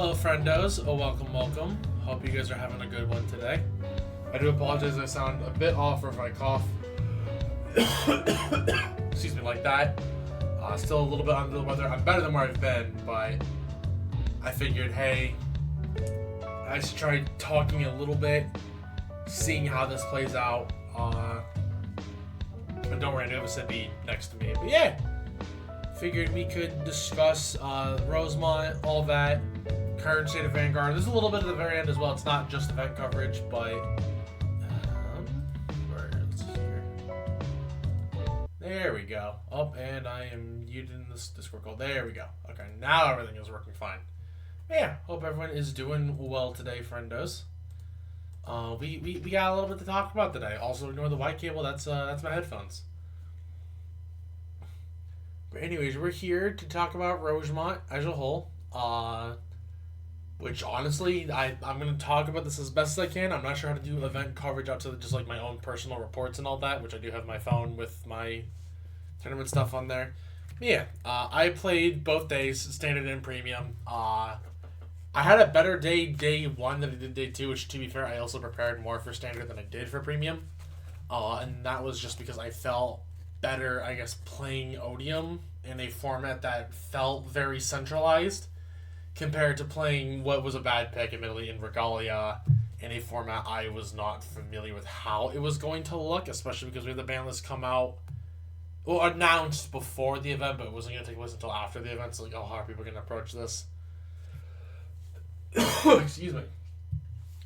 Hello, friendos. Welcome. Hope you guys are having a good one today. I do apologize, I sound a bit off if I cough. Excuse me, like that. Still a little bit under the weather. I'm better than where I've been, but I figured, hey, I should try talking a little bit, seeing how this plays out. But don't worry, I know this would be next to me. But yeah, figured we could discuss Rosemont, all that, current state of Vanguard. There's a little bit at the very end as well. It's not just event coverage, but let's see here. There we go. Oh, and I am muted in this Discord call. There we go. Okay, now everything is working fine. Yeah, hope everyone is doing well today, friendos. We got a little bit to talk about today. Also, ignore the white cable. That's my headphones. But anyways, we're here to talk about Rosemont as a whole. Which honestly, I'm gonna talk about this as best as I can. I'm not sure how to do event coverage outside of just like my own personal reports and all that, which I do have my phone with my tournament stuff on there. But yeah, I played both days, standard and premium. I had a better day one than I did day two, which to be fair, I also prepared more for standard than I did for premium. And that was just because I felt better, I guess, playing Odium in a format that felt very centralized compared to playing what was a bad pick, admittedly, in Regalia in a format I was not familiar with how it was going to look, especially because we had the ban list come out, well, announced before the event, but it wasn't going to take place until after the event, so like, oh, how are people going to approach this? Excuse me.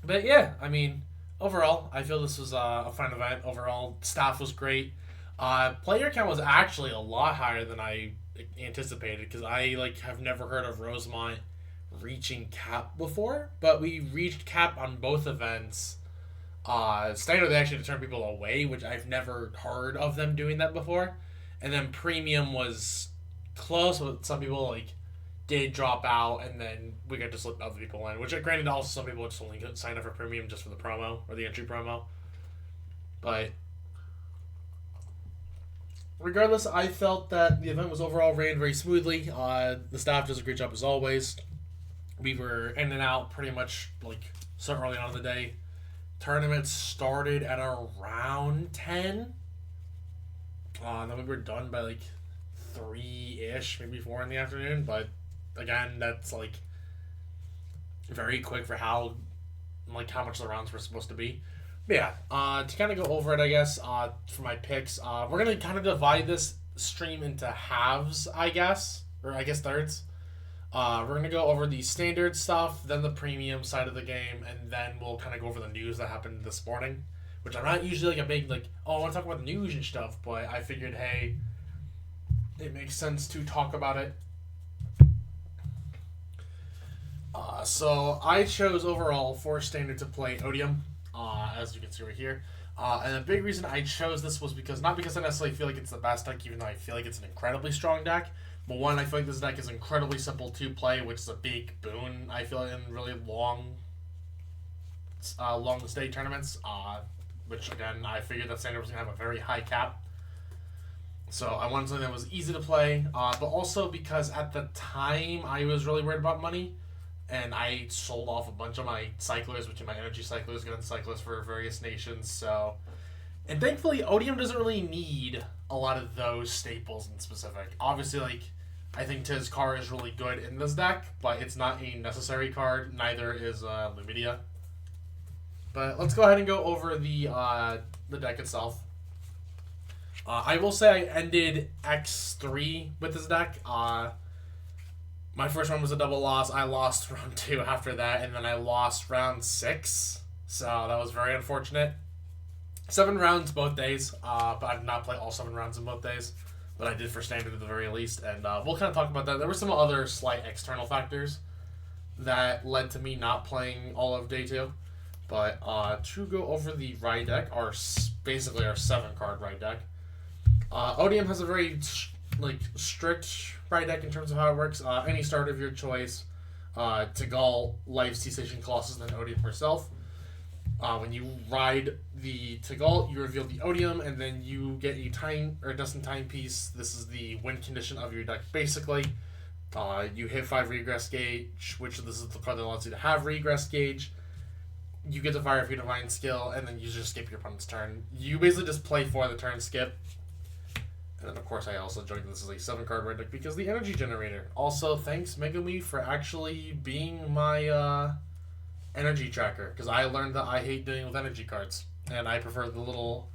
But yeah, I mean, overall, I feel this was a fun event. Overall, staff was great. Player count was actually a lot higher than I anticipated because I have never heard of Rosemont reaching cap before, but we reached cap on both events. Standard, they actually turned people away, which I've never heard of them doing that before. And then premium was close, but some people did drop out, and then we got to slip other people in. Which, granted, also some people just only sign up for premium just for the promo or the entry promo. But regardless, I felt that the event was overall ran very smoothly. The staff does a great job as always. We were in and out pretty much so early on in the day. Tournament started at around 10. Then we were done by 3-ish, maybe 4 in the afternoon. But again, that's very quick for how much the rounds were supposed to be. But yeah, to kind of go over it, I guess, for my picks, we're going to kind of divide this stream into halves, I guess, or I guess thirds. We're going to go over the standard stuff, then the premium side of the game, and then we'll kind of go over the news that happened this morning, which I'm not usually a big, I want to talk about the news and stuff, but I figured, hey, it makes sense to talk about it. So I chose overall for standard to play Odium, as you can see right here. And the big reason I chose this was not because I necessarily feel like it's the best deck, even though I feel like it's an incredibly strong deck. But one, I feel like this deck is incredibly simple to play, which is a big boon, I feel, in really long stay tournaments. Which, again, I figured that standard was going to have a very high cap. So I wanted something that was easy to play, but also because at the time I was really worried about money. And I sold off a bunch of my cyclers, between my energy cyclers, gun cyclers for various nations. So, and thankfully, Odium doesn't really need a lot of those staples in specific. Obviously, I think Tizkar is really good in this deck, but it's not a necessary card. Neither is Lumidia. But let's go ahead and go over the deck itself. I will say I ended X3 with this deck. My first round was a double loss. I lost round 2 after that, and then I lost round 6. So that was very unfortunate. 7 rounds both days, but I did not play all 7 rounds in both days. But I did for standard at the very least, and we'll kind of talk about that. There were some other slight external factors that led to me not playing all of day 2. But to go over the ride deck, basically our 7-card ride deck, Odium has a very strict ride deck in terms of how it works. Any starter of your choice, Tagal, Life, Cessation, Colossus, then Odium herself. When you ride the Tagal, you reveal the Odium, and then you get a time or a Dustin timepiece. This is the win condition of your deck, basically. You hit 5 regress gauge, which this is the card that allows you to have regress gauge. You get to fire for your divine skill, and then you just skip your opponent's turn. You basically just play for the turn skip. And then, of course, I also joined this as a 7-card red deck because the energy generator. Also, thanks, Megami, for actually being my energy tracker. Because I learned that I hate dealing with energy cards. And I prefer the little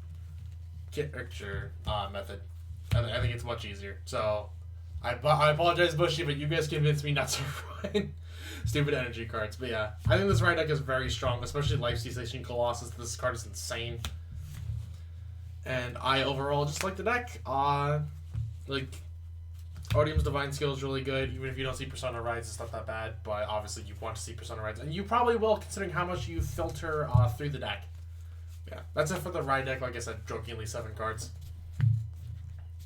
character method. I think it's much easier. So, I apologize, Bushy, but you guys convinced me not to run stupid energy cards. But yeah, I think this right deck is very strong, especially Life Cessation Colossus. This card is insane. And I overall just like the deck. Like, Odium's Divine Skill is really good. Even if you don't see Persona Rides, it's not that bad. But obviously, you want to see Persona Rides. And you probably will, considering how much you filter through the deck. Yeah, that's it for the Ride deck. Like I said, jokingly 7 cards.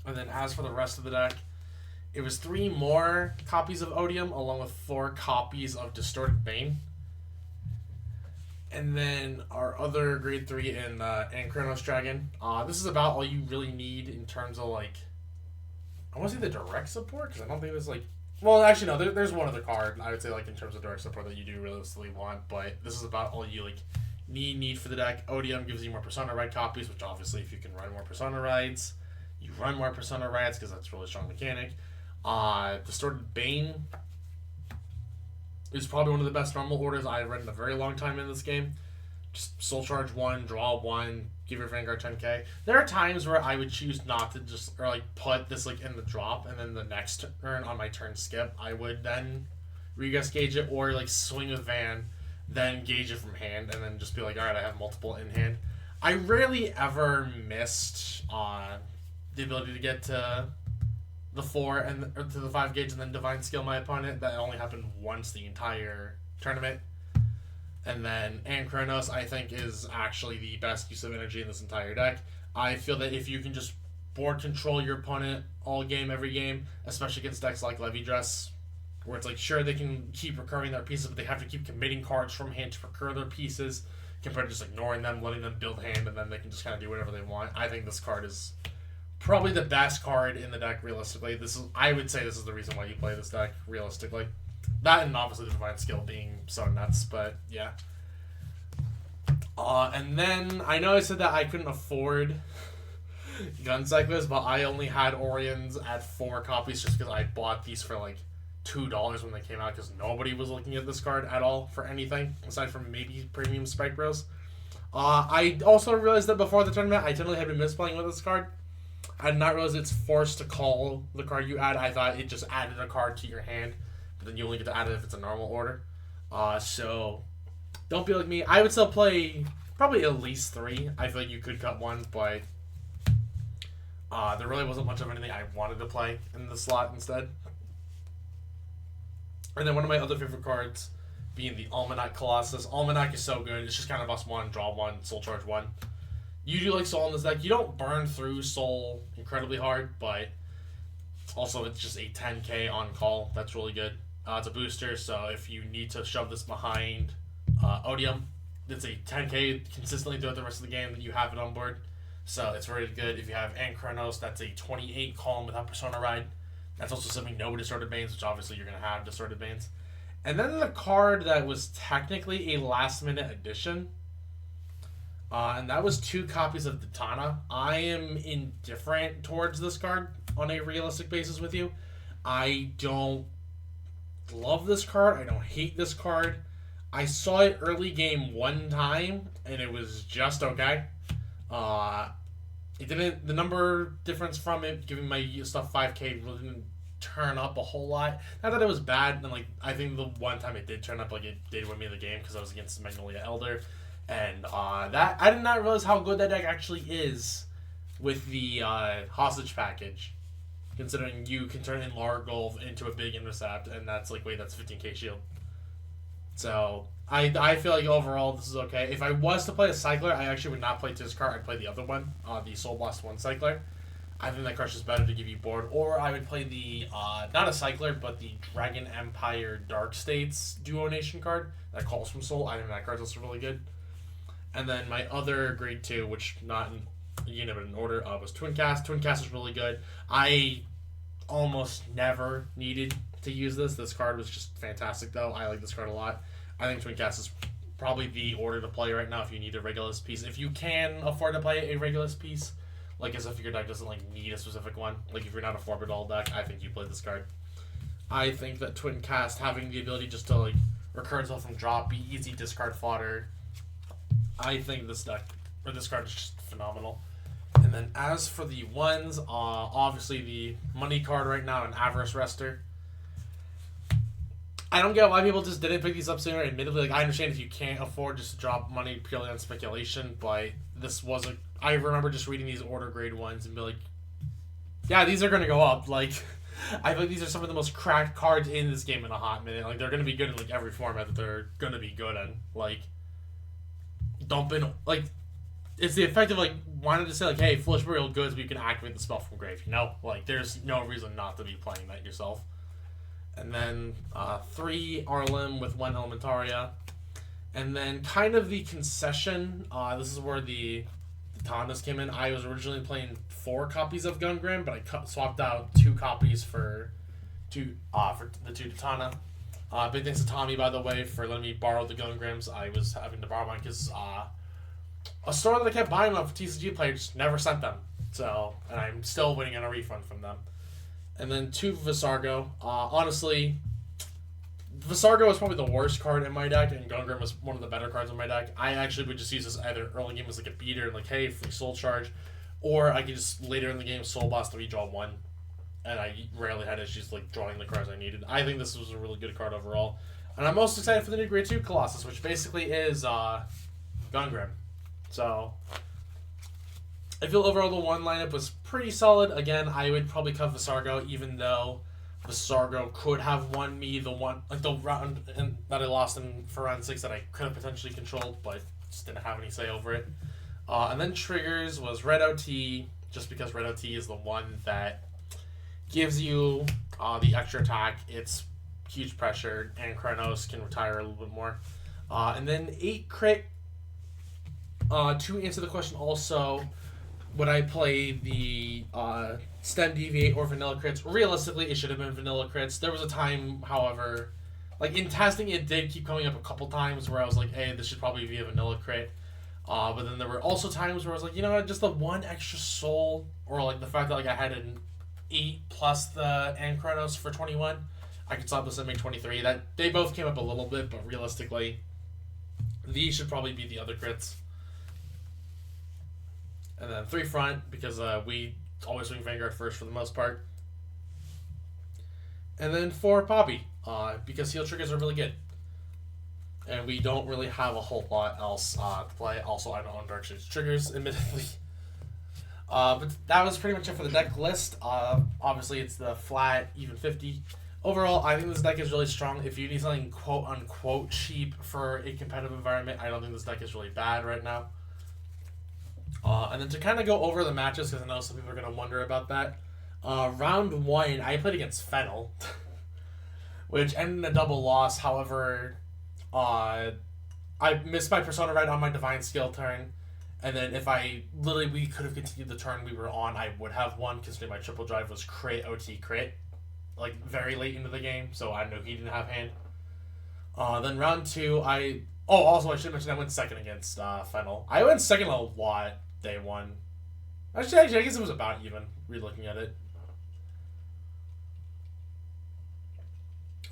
And then as for the rest of the deck, it was 3 more copies of Odium, along with 4 copies of Distorted Bane. And then our other grade 3 in Anchronos Dragon. This is about all you really need in terms of, like, I want to say the direct support, because I don't think there's, like, well, actually, no, there's one other card, I would say, like, in terms of direct support that you do realistically want, but this is about all you, like, need for the deck. Odium gives you more Persona Ride copies, which obviously, if you can run more Persona Rides, you run more Persona Rides, because that's a really strong mechanic. Distorted Bane is probably one of the best normal orders I've read in a very long time in this game. Just Soul Charge 1, draw 1, give your Vanguard 10k. There are times where I would choose not to just, or like put this like in the drop, and then the next turn on my turn skip, I would then regress gauge it, or like swing with Van, then gauge it from hand, and then just be like, alright, I have multiple in hand. I rarely ever missed the ability to get to the 4 and or to the 5 gauge and then Divine Skill my opponent. That only happened once the entire tournament. And then Anchronos, I think, is actually the best use of energy in this entire deck. I feel that if you can just board control your opponent all game, every game, especially against decks like Levy Dress, where it's like, sure, they can keep recurring their pieces, but they have to keep committing cards from hand to recur their pieces, compared to just ignoring them, letting them build hand, and then they can just kind of do whatever they want. I think this card is probably the best card in the deck, realistically. I would say this is the reason why you play this deck, realistically. That and obviously the Divine Skill being so nuts, but yeah. And then, I know I said that I couldn't afford Gun Cyclist, but I only had Orions at 4 copies just because I bought these for like $2 when they came out, because nobody was looking at this card at all for anything, aside from maybe Premium Spike Bros. I also realized that before the tournament, I totally had been misplaying with this card. I did not realize it's forced to call the card you add. I thought it just added a card to your hand, but then you only get to add it if it's a normal order. So don't be like me. I would still play probably at least 3. I feel like you could cut 1, but there really wasn't much of anything I wanted to play in the slot instead. And then one of my other favorite cards being the Almanac Colossus. Almanac is so good. It's just kind of us 1, draw 1, Soul Charge 1. You do like Soul in this deck. You don't burn through Soul incredibly hard, but also it's just a 10k on call. That's really good. It's a booster, so if you need to shove this behind Odium, it's a 10k consistently throughout the rest of the game, that you have it on board. So it's really good. If you have Anchronos, that's a 28 column without Persona Ride. That's also something no Distorted Banes, which obviously you're going to have Distorted Banes. And then the card that was technically a last-minute addition, and that was 2 copies of Datana. I am indifferent towards this card on a realistic basis with you. I don't love this card. I don't hate this card. I saw it early game 1 time, and it was just okay. It didn't. The number difference from it, giving my stuff 5k, really didn't turn up a whole lot. Not that it was bad, and like I think the one time it did turn up, like it did win me the game because I was against Magnolia Elder. And that I did not realize how good that deck actually is with the hostage package, considering you can turn in Largolf into a big intercept, and that's like, wait, that's 15k shield. So I feel like overall this is okay. If I was to play a Cycler, I actually would not play this card. I'd play the other one, the Soul Blast 1 Cycler. I think that card's just better to give you board. Or I would play the, not a Cycler, but the Dragon Empire Dark States Duo Nation card that calls from Soul. I think that card's also really good. And then my other grade 2, which not in unit but in order, was Twin Cast. Twin Cast is really good. I almost never needed to use this. This card was just fantastic, though. I like this card a lot. I think Twin Cast is probably the order to play right now if you need a Regulus piece. If you can afford to play a Regulus piece, like as if your deck doesn't like need a specific one, like if you're not a Forbidal deck, I think you play this card. I think that Twin Cast having the ability just to like recur itself from drop, be easy discard fodder. I think this deck or this card is just phenomenal. And then as for the ones, obviously the money card right now, an Avarice Rester. I don't get why people just didn't pick these up sooner. Admittedly, like I understand if you can't afford just to drop money purely on speculation, but this wasn't. I remember just reading these order grade ones and be like, yeah, these are gonna go up. Like, I think these are some of the most cracked cards in this game in a hot minute. Like, they're gonna be good in like every format that they're gonna be good in. Like, dumping like, it's the effect of like wanting to say like, hey, Foolish Burial Goods, we can activate the spell from grave. You know, like there's no reason not to be playing that yourself. And then 3 Arlim with 1 Elementaria. And then kind of the concession, this is where the Tanas came in. I was originally playing 4 copies of Gungram, but I swapped out 2 copies for the 2 Titana. Big thanks to Tommy, by the way, for letting me borrow the Gungrams. I was having to borrow mine because a store that I kept buying them for TCG players never sent them. So, and I'm still waiting on a refund from them. And then 2 Visargo. Honestly, Visargo is probably the worst card in my deck, and Gungram was one of the better cards in my deck. I actually would just use this either early game as like a beater, like, hey, free Soul Charge, or I could just later in the game Soul Blast to redraw 1. And I rarely had issues like drawing the cards I needed. I think this was a really good card overall. And I'm most excited for the new Grade 2 Colossus, which basically is Gungram. So I feel overall the 1 lineup was pretty solid. Again, I would probably cut Visargo, even though Visargo could have won me the round that I lost in Forensics that I could have potentially controlled, but just didn't have any say over it. And then triggers was Red OT, just because Red OT is the one that gives you the extra attack. It's huge pressure, and Kronos can retire a little bit more. And then 8 crit. To answer the question also, would I play the Stem Deviate or Vanilla Crits? Realistically, it should have been Vanilla Crits. There was a time, however, like in testing, it did keep coming up a couple times where I was like, hey, this should probably be a Vanilla Crit. But then there were also times where I was like, you know what, just the 1 extra soul, or like the fact that like I had an 8 plus the Anchronos for 21, I could stop this and make 23. That they both came up a little bit, but realistically, these should probably be the other crits. And then 3 front, because we always swing Vanguard first for the most part. And then 4 Poppy, because heal triggers are really good. And we don't really have a whole lot else to play. Also, I don't own Dark Shades triggers, admittedly. But that was pretty much it for the deck list. Obviously, it's the flat, even 50. Overall, I think this deck is really strong. If you need something quote-unquote cheap for a competitive environment, I don't think this deck is really bad right now. And then to kind of go over the matches, because I know some people are going to wonder about that. Round 1, I played against Fennel, which ended in a double loss. However, I missed my Persona Red on my Divine Skill turn. And then if we could have continued the turn we were on, I would have won, considering my triple drive was crit, OT, crit. Like, very late into the game, so I know he didn't have hand. Then round 2, also, I should mention I went second against Fennel. I went second a lot day 1. Actually, I guess it was about even, re-looking at it.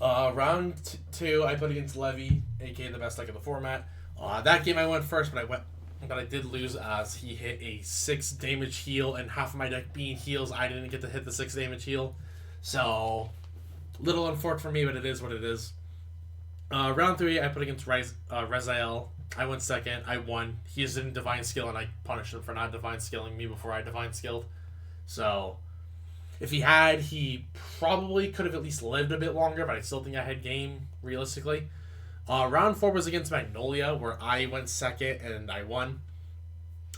Round 2, I played against Levy, aka the best deck of the format. That game I went first, but I did lose as he hit a 6 damage heal, and half of my deck being heals, I didn't get to hit the 6 damage heal. So, little unfortunate for me, but it is what it is. Round 3, I put against Rezael. I went second. I won. He is in Divine Skill, and I punished him for not Divine Skilling me before I Divine Skilled. So, if he had, he probably could have at least lived a bit longer, but I still think I had game, realistically. Round 4 was against Magnolia, where I went second, and I won.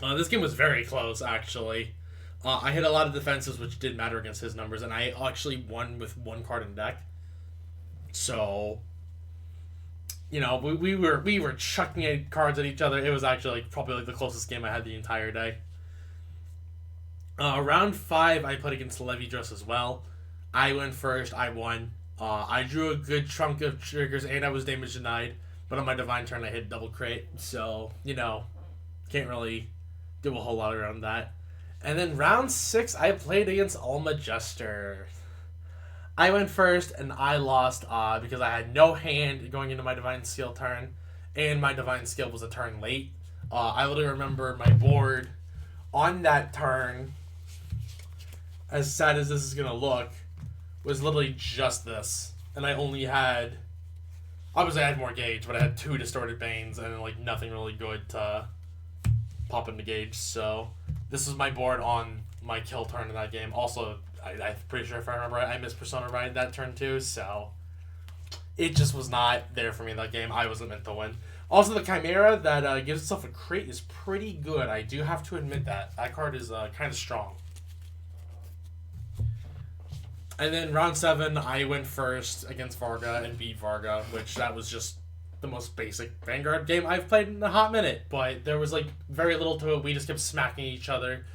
This game was very close, actually. I hit a lot of defenses, which did matter against his numbers, and I actually won with 1 card in deck. So, you know, we were chucking cards at each other. It was actually probably the closest game I had the entire day. Round 5, I played against Levy Dress as well. I went first. I won. I drew a good chunk of triggers and I was damage denied, but on my divine turn I hit double crate, so can't really do a whole lot around that. And then round 6, I played against Alma Jester. I went first and I lost because I had no hand going into my divine skill turn, and my divine skill was a turn late. I literally remember my board on that turn, as sad as this is gonna look, was literally just this, and I only had, obviously I had more gauge, but I had 2 distorted banes and like nothing really good to pop into gauge. So this is my board on my kill turn in that game. Also, I'm pretty sure if I remember right, I missed Persona Ride that turn too, so it just was not there for me in that game. I wasn't meant to win. Also, the Chimera that gives itself a crate is pretty good. I do have to admit that. That card is kind of strong. And then round 7, I went first against Varga and beat Varga, which that was just the most basic Vanguard game I've played in a hot minute. But there was like very little to it. We just kept smacking each other.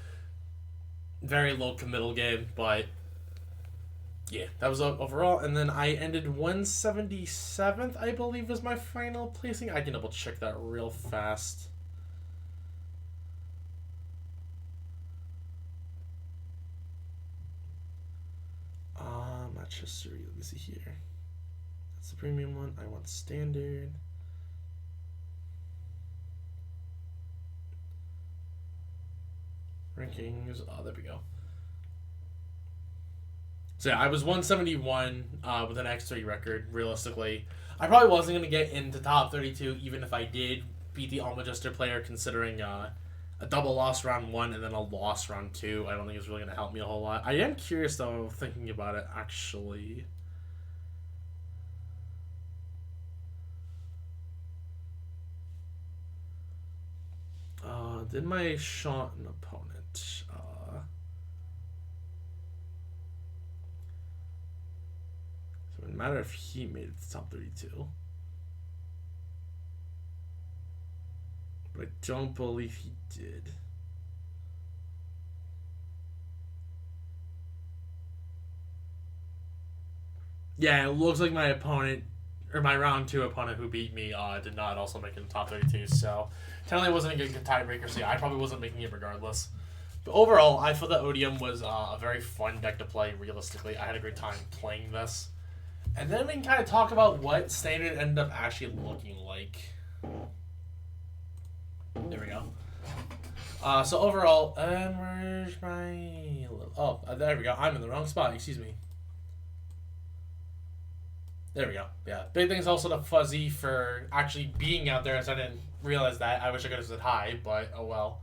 Very low committal game, but yeah, that was overall. And then I ended 177th, I believe, was my final placing. I can double check that real fast. Manchester, let me see here. That's the premium one. I want standard. Rankings. Oh, there we go. So yeah, I was 171 with an X3 record, realistically. I probably wasn't going to get into top 32 even if I did beat the Alma Jester player, considering a double loss round 1 and then a loss round 2. I don't think it's really going to help me a whole lot. I am curious, though, thinking about it, actually. Did my shot an opponent? So it wouldn't matter if he made it to top 32. But I don't believe he did. Yeah, it looks like my opponent, or my round 2 opponent who beat me, did not also make it in top 32. So technically it wasn't a good tiebreaker, so yeah, I probably wasn't making it regardless. But overall, I feel that Odium was a very fun deck to play, realistically. I had a great time playing this. And then we can kind of talk about what Standard ended up actually looking like. There we go. So overall, where's my... Oh, there we go. I'm in the wrong spot. Excuse me. There we go. Yeah. Big thing's also the fuzzy for actually being out there, as I didn't realize that. I wish I could have said hi, but oh well.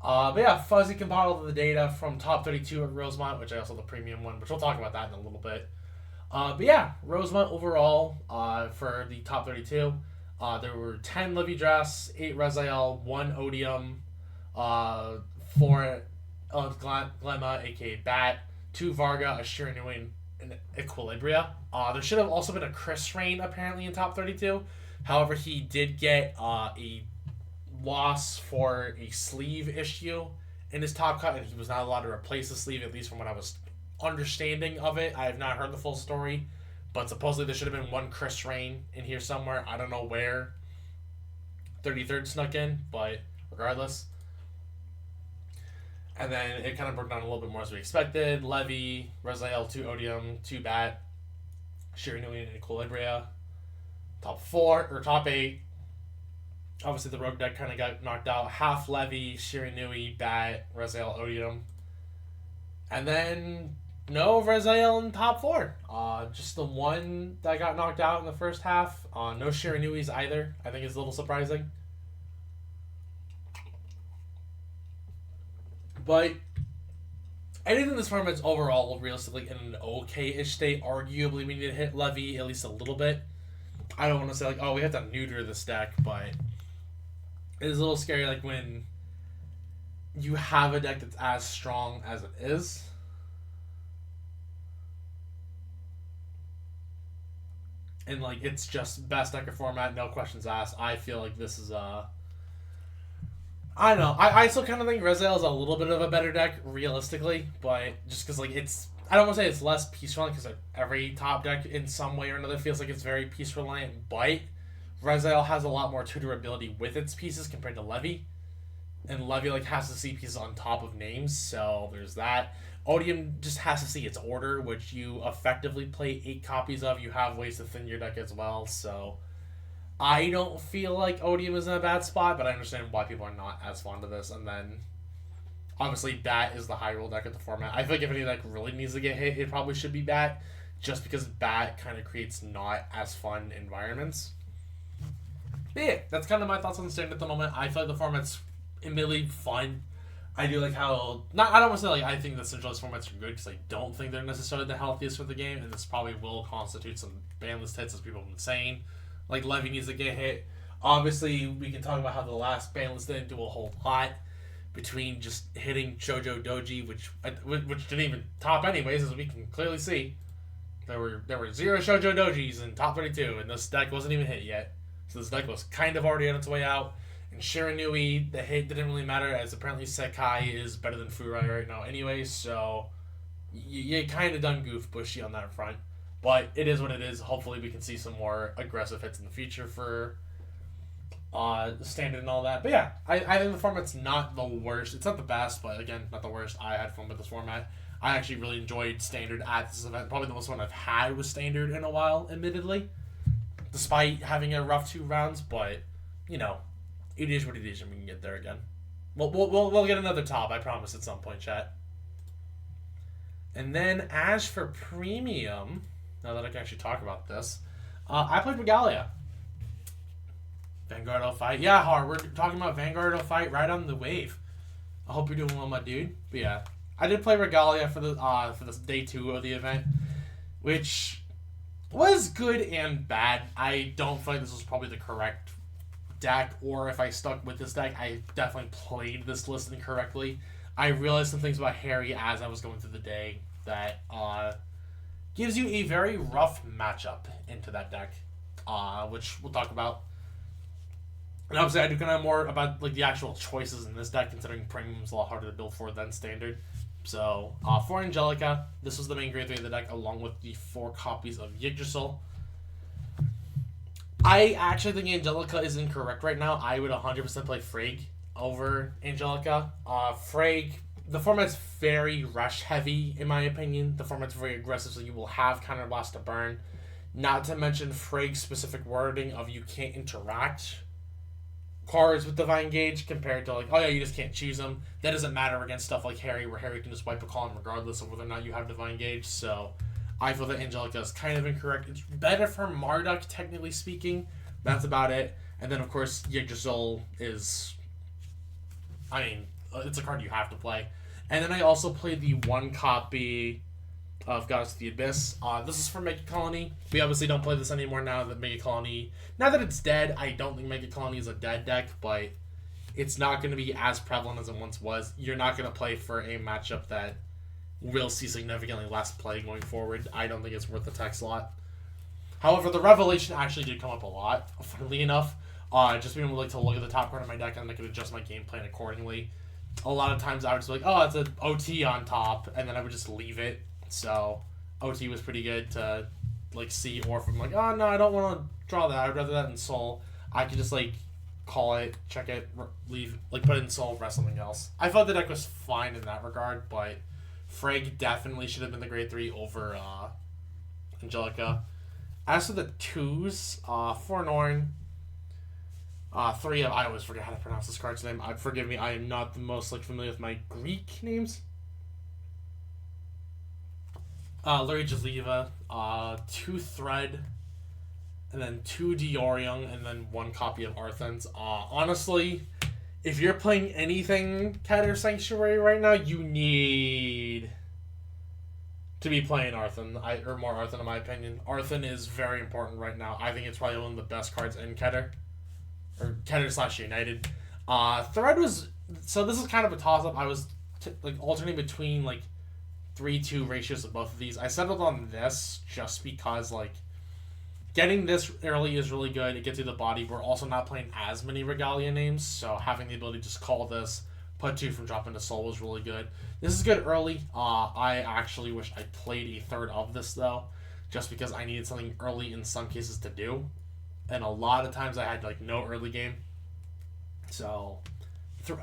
But yeah, fuzzy compiled the data from top 32 at Rosemont, which I also have the premium one, which we'll talk about that in a little bit. But yeah, Rosemont overall, for the top 32, there were 10 Livy Dress, 8 Raziel, 1 Odium, 4 Glemma, aka Bat, 2 Varga, a Shiranui, and Equilibria. There should have also been a Chris Rain apparently in top 32. However, he did get a loss for a sleeve issue in his top cut, and he was not allowed to replace the sleeve, at least from what I was understanding of it. I have not heard the full story, but supposedly there should have been 1 Chris Rain in here somewhere. I don't know where 33rd snuck in, but regardless. And then it kind of broke down a little bit more as we expected. Levy, Raziel, 2 Odium, 2 Bat, Shiranui, and Equilibria. Top 4, or top 8. Obviously, the rogue deck kind of got knocked out. Half Levy, Shiranui, Bat, Raziel, Odium. And then no Raziel in top 4. Just the one that got knocked out in the first half. No Shiranuis either. I think it's a little surprising. But anything in this format's overall realistically in an okay-ish state. Arguably, we need to hit Levy at least a little bit. I don't want to say like, oh, we have to neuter this deck, but it is a little scary like when you have a deck that's as strong as it is. And like it's just best deck of format, no questions asked. I feel like this is I don't know. I still kind of think Raziel is a little bit of a better deck, realistically, but just because like it's I don't want to say it's less piece reliant because every top deck in some way or another feels like it's very piece reliant, but Rezael has a lot more tutorability with its pieces compared to Levy. And Levy like has to see pieces on top of names, so there's that. Odium just has to see its order, which you effectively play 8 copies of. You have ways to thin your deck as well, so I don't feel like Odium is in a bad spot, but I understand why people are not as fond of this. And then obviously Bat is the high roll deck of the format. I feel like if any deck really needs to get hit, it probably should be Bat, just because Bat kind of creates not as fun environments. But yeah, that's kind of my thoughts on the standard at the moment. I feel like the format's admittedly fun. I do like how I don't want to say like I think the centralized formats are good because I don't think they're necessarily the healthiest for the game, and this probably will constitute some ban list hits as people have been saying. Like Levy needs to get hit. Obviously, we can talk about how the last ban list didn't do a whole lot between just hitting Shoujo Doji, which didn't even top anyways, as we can clearly see. There were 0 Shoujo Dojis in top 32, and this deck wasn't even hit yet. So this deck was kind of already on its way out. And Shiranui, the hit didn't really matter, as apparently Sekai is better than Furai right now anyway, so you kind of done goofed Bushi on that front. But it is what it is. Hopefully we can see some more aggressive hits in the future for standard and all that. But yeah, I think the format's not the worst. It's not the best, but again, not the worst. I had fun with this format. I actually really enjoyed standard at this event. Probably the most fun I've had with standard in a while, admittedly. Despite having a rough 2 rounds, but, you know, it is what it is, and we can get there again. We'll get another top, I promise, at some point, chat. And then, as for premium, now that I can actually talk about this, I played Regalia. Vanguard fight. Yeah, Har, we're talking about Vanguard fight right on the wave. I hope you're doing well, my dude. But yeah, I did play Regalia for this day 2 of the event, which was good and bad. I don't feel like this was probably the correct deck, or if I stuck with this deck, I definitely played this list incorrectly. I realized some things about Harry as I was going through the day that gives you a very rough matchup into that deck, which we'll talk about. And obviously, I do kind of more about like the actual choices in this deck, considering premium's a lot harder to build for than standard. So, for Angelica, this was the main grade 3 of the deck, along with the 4 copies of Yggdrasil. I actually think Angelica is incorrect right now. I would 100% play Frigg over Angelica. Frigg, the format's very rush heavy, in my opinion. The format's very aggressive, so you will have counterblast to burn. Not to mention Frigg's specific wording of you can't interact cards with Divine Gauge compared to like, oh yeah, you just can't choose them. That doesn't matter against stuff like Harry, where Harry can just wipe a column regardless of whether or not you have Divine Gauge. So I feel that Angelica is kind of incorrect. It's better for Marduk, technically speaking. That's about it. And then, of course, Yggdrasil is, I mean, it's a card you have to play. And then I also played the 1 copy of Goddess of the Abyss. This is for Mega Colony. We obviously don't play this anymore now that Mega Colony, now that it's dead. I don't think Mega Colony is a dead deck, but it's not going to be as prevalent as it once was. You're not going to play for a matchup that will see significantly less play going forward. I don't think it's worth the tech slot. However, the Revelation actually did come up a lot, funnily enough. Just being able to look at the top card of my deck and I could adjust my game plan accordingly. A lot of times I would just be like, oh, it's an OT on top, and then I would just leave it. So OT was pretty good to like see, or if I'm like, oh no, I don't want to draw that. I'd rather that in Soul. I could just like call it, check it, leave, like put it in Soul, rest something else. I thought the deck was fine in that regard, but Frigg definitely should have been the grade 3 over Angelica. As for the 2s, Fornorn, 3 of, I always forget how to pronounce this card's name. Forgive me, I am not the most familiar with my Greek names. Larry Jazliva, 2 Thread, and then 2 Diorion, and then 1 copy of Arthens. Honestly, if you're playing anything Keter Sanctuary right now, you need to be playing Arthen, or more Arthen in my opinion. Arthen is very important right now. I think it's probably one of the best cards in Keter, or Keter/United. Thread was, so this is kind of a toss-up. I was like alternating between like 3-2 ratios of both of these. I settled on this just because like getting this early is really good. It gets you the body. We're also not playing as many Regalia names, so having the ability to just call this, Put 2 from Drop into Soul was really good. This is good early. I actually wish I played a third of this, though, just because I needed something early in some cases to do. And a lot of times I had, like, no early game. So,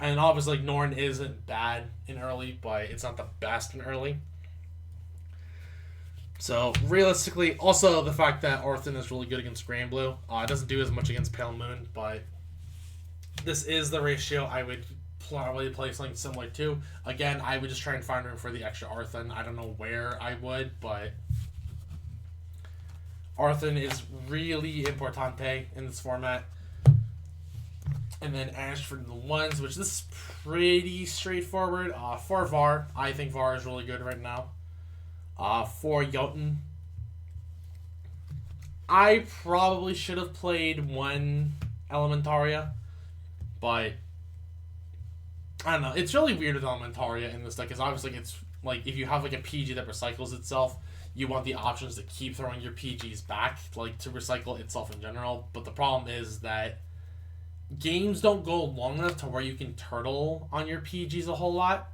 and obviously, like, Norn isn't bad in early, but it's not the best in early. So, realistically, also the fact that Orthan is really good against Granblue. It doesn't do as much against Pale Moon, but this is the ratio I would probably play something similar to. Again, I would just try and find room for the extra Orthan. I don't know where I would, but Orthan is really importante in this format. And then Ash for the ones, which this is pretty straightforward. For Var, I think Var is really good right now. For Jotun, I probably should have played one Elementaria, but I don't know. It's really weird with Elementaria in this deck, because obviously it's like if you have like a PG that recycles itself, you want the options to keep throwing your PGs back, like to recycle itself in general. But the problem is that games don't go long enough to where you can turtle on your PGs a whole lot.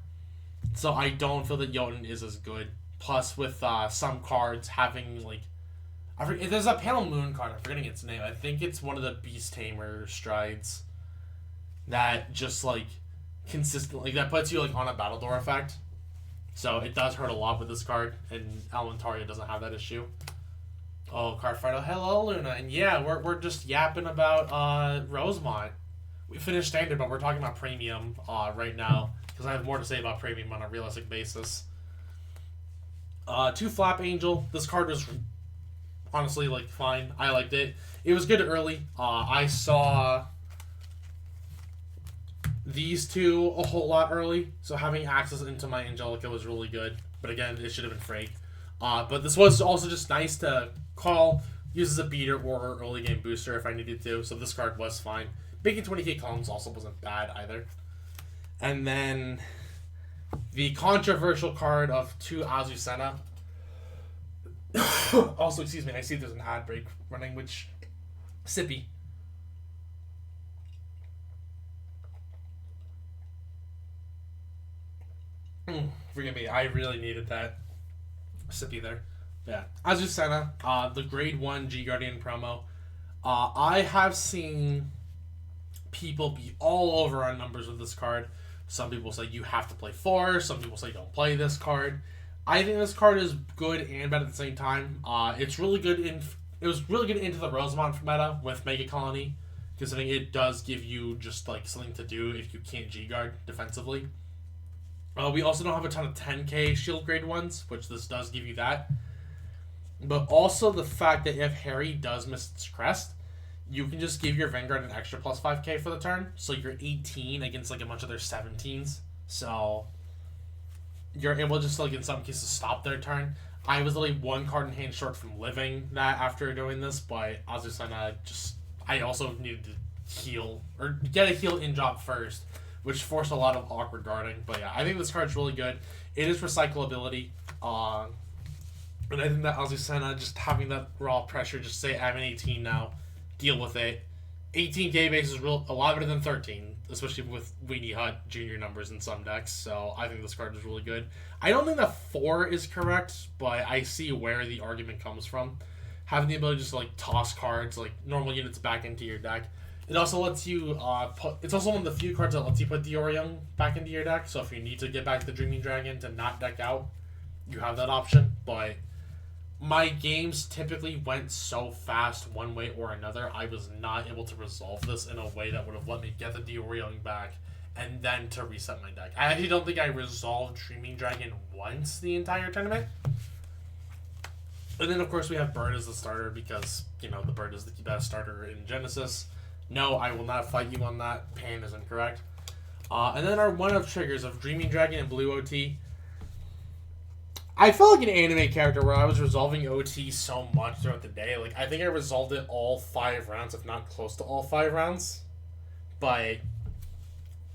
So I don't feel that Jotun is as good. Plus, with some cards having, like, there's a Pale Moon card, I'm forgetting its name. I think it's one of the Beast Tamer strides that just, like, consistently, that puts you, like, on a Battle Door effect. So it does hurt a lot with this card, and Elementaria doesn't have that issue. Oh, Cardfighter, hello, Luna. And yeah, we're just yapping about Rosemont. We finished Standard, but we're talking about Premium right now, because I have more to say about Premium on a realistic basis. 2 Flap Angel. This card was honestly, like, fine. I liked it. It was good early. I saw these two a whole lot early, so having access into my Angelica was really good. But again, it should have been Frake. But this was also just nice to call, use as a beater or early game booster if I needed to, so this card was fine. Making 20k columns also wasn't bad either. And then the controversial card of 2 Azucena. Also, excuse me, I see there's an ad break running, which... Sippy. Forgive me, I really needed that sippy there. Yeah. Azucena, the grade 1 G Guardian promo. I have seen people be all over on numbers with this card. Some people say you have to play 4. Some people say don't play this card. I think this card is good and bad at the same time. It's really good it was really good into the Rosemont meta with Mega Colony, considering it does give you just like something to do if you can't G-Guard defensively. We also don't have a ton of 10k shield grade ones, which this does give you that. But also the fact that if Harry does miss its crest, you can just give your Vanguard an extra plus 5k for the turn. So you're 18 against like a bunch of their 17s. So you're able to just like in some cases stop their turn. I was literally 1 card in hand short from living that after doing this, but Azucena I also needed to heal, or get a heal in job first, which forced a lot of awkward guarding. But yeah, I think this card's really good. It is recyclability. And I think that Azucena, just having that raw pressure, just say I'm an 18 now, deal with it. 18k base is a lot better than 13, especially with Weenie Hut junior numbers in some decks, so I think this card is really good. I don't think that 4 is correct, but I see where the argument comes from. Having the ability just to like toss cards, like normal units back into your deck. It also lets you it's also one of the few cards that lets you put Diorion back into your deck, so if you need to get back the Dreaming Dragon to not deck out, you have that option. But my games typically went so fast one way or another, I was not able to resolve this in a way that would have let me get the Diorion back and then to reset my deck. I actually don't think I resolved Dreaming Dragon once the entire tournament. And then, of course, we have Bird as the starter because, you know, the Bird is the best starter in Genesis. No, I will not fight you on that. Pan is incorrect. And then our one of triggers of Dreaming Dragon and Blue OT. I felt like an anime character where I was resolving OT so much throughout the day. Like, I think I resolved it all 5 rounds, if not close to all 5 rounds. But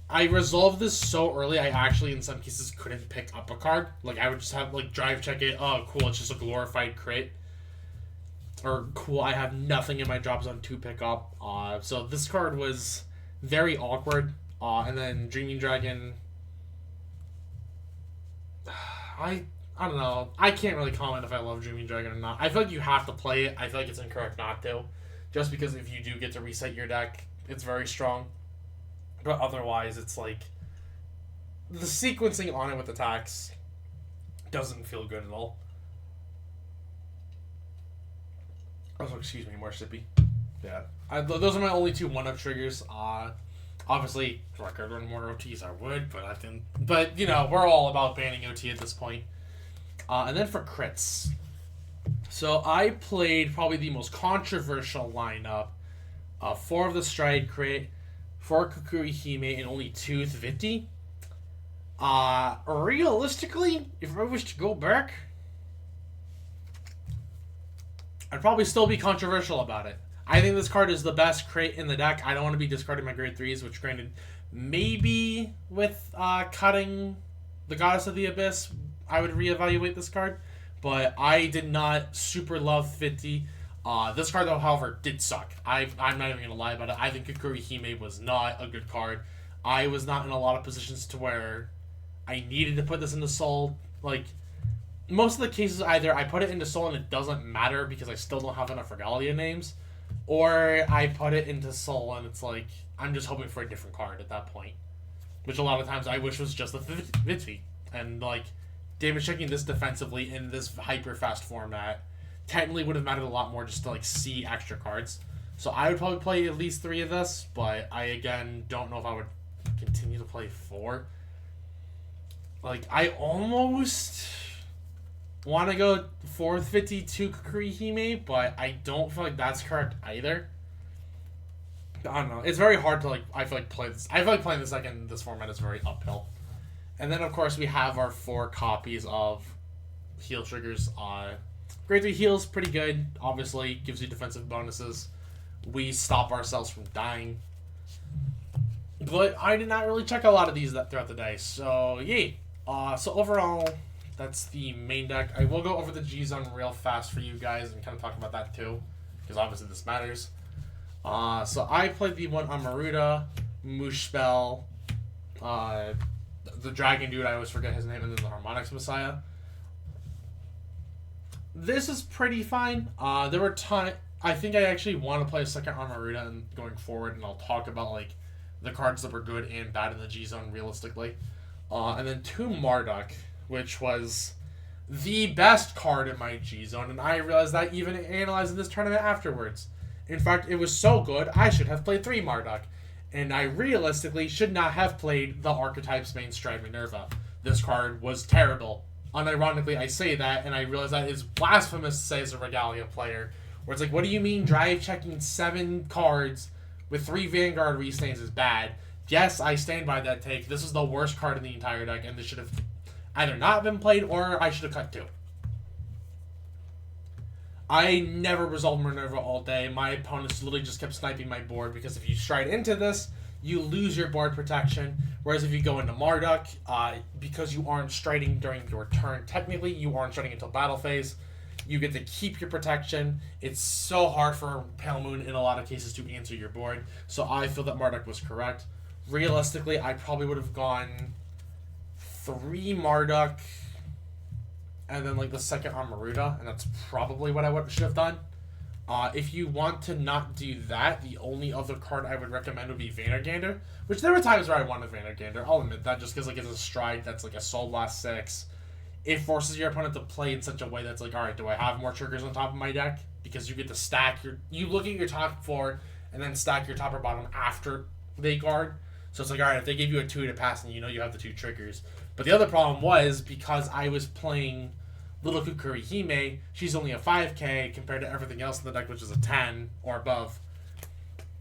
I resolved this so early, I actually, in some cases, couldn't pick up a card. Like, I would just have, like, drive check it. Oh, cool, it's just a glorified crit. Or, cool, I have nothing in my drop zone to pick up. So this card was very awkward. And then Dreaming Dragon I don't know. I can't really comment if I love Dreaming Dragon or not. I feel like you have to play it. I feel like it's incorrect not to. Just because if you do get to reset your deck, it's very strong. But otherwise, it's like... The sequencing on it with attacks doesn't feel good at all. Oh, excuse me, more sippy. Yeah. Those are my only two one-up triggers. Obviously, if I could run more OTs, I would, but I didn't. But, you know, we're all about banning OT at this point. And then for crits. So I played probably the most controversial lineup. 4 of the Stride crit, 4 Kukuri Hime, and only 2 Viti. Realistically, if I was to go back, I'd probably still be controversial about it. I think this card is the best crit in the deck. I don't want to be discarding my grade 3s, which granted, maybe with cutting the Goddess of the Abyss, I would reevaluate this card. But I did not super love 50. This card, though, however, did suck. I'm not even going to lie about it. I think Kukuri Hime was not a good card. I was not in a lot of positions to where I needed to put this into Soul. Like, most of the cases, either I put it into Soul and it doesn't matter because I still don't have enough Regalia names, or I put it into Soul and it's like, I'm just hoping for a different card at that point. Which a lot of times I wish was just the Viti. And, like, damage checking this defensively in this hyper-fast format technically would have mattered a lot more just to, like, see extra cards. So I would probably play at least 3 of this, but I, again, don't know if I would continue to play 4. Like, I almost want to go 452 Kukuri Hime, but I don't feel like that's correct either. I don't know. It's very hard to, like, I feel like play this. I feel like playing this deck in this format is very uphill. And then, of course, we have our 4 copies of heal triggers. Grade 3 heals, pretty good. Obviously, gives you defensive bonuses. We stop ourselves from dying. But I did not really check a lot of these throughout the day. So, yay. So overall, that's the main deck. I will go over the G-Zone real fast for you guys and kind of talk about that too, because obviously this matters. So I played the one on Maruta, Mushspell, the Dragon Dude, I always forget his name, and then the Harmonix Messiah. This is pretty fine. There were I think I actually want to play a second on Maruta and going forward, and I'll talk about like the cards that were good and bad in the G-Zone realistically. And then 2 Marduk, which was the best card in my G-Zone, and I realized that even analyzing this tournament afterwards. In fact, it was so good, I should have played 3 Marduk, and I realistically should not have played the Archetypes main Stride Minerva. This card was terrible. Unironically, I say that, and I realize that is blasphemous to say as a Regalia player, where it's like, what do you mean drive checking 7 cards with 3 Vanguard restains is bad? Yes, I stand by that take. This is the worst card in the entire deck, and this should have either not been played or I should have cut 2. I never resolved Minerva all day. My opponents literally just kept sniping my board because if you stride into this, you lose your board protection. Whereas if you go into Marduk, because you aren't striding during your turn, technically you aren't striding until battle phase, you get to keep your protection. It's so hard for Pale Moon in a lot of cases to answer your board. So I feel that Marduk was correct. Realistically, I probably would have gone 3 Marduk and then like the second on Maruta, and that's probably what I should have done. If you want to not do that, the only other card I would recommend would be Vandergander, which there were times where I wanted Vandergander. I'll admit that, just because like it's a Stride that's like a Soul Blast 6. It forces your opponent to play in such a way that's like, alright, do I have more triggers on top of my deck? Because you get to stack you look at your top 4 and then stack your top or bottom after they guard. So it's like, alright, if they give you a 2 to pass, and you know you have the 2 triggers. But the other problem was, because I was playing Little Kukuri Hime, she's only a 5k compared to everything else in the deck, which is a 10 or above.